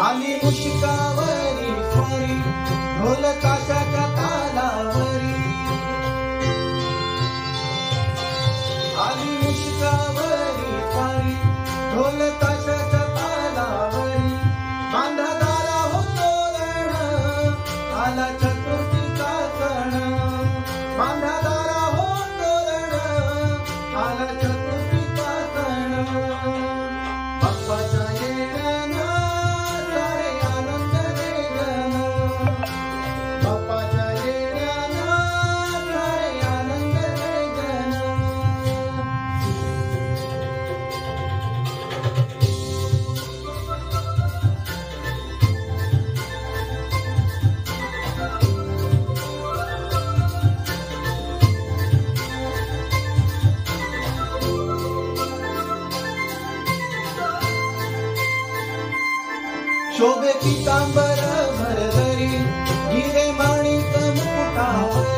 आली मुशिकावरी स्वारी ढोल ताशाच्या तालावरी आली मुशिकावरी स्वारी ढोल ताशाच्या तालावरी बांधा दारा हो तोरण आला चतुर्थीचा सण बांधा दारा हो तोरण आला चतुर्थीचा सण बाप्पाच्या येण्यानं सारे आनंद वेगन बाप्पाच्या येण्यानं सारे आनंद वेगन शोभे पितांबर भरधरी हिरे माणिक मुकुटावर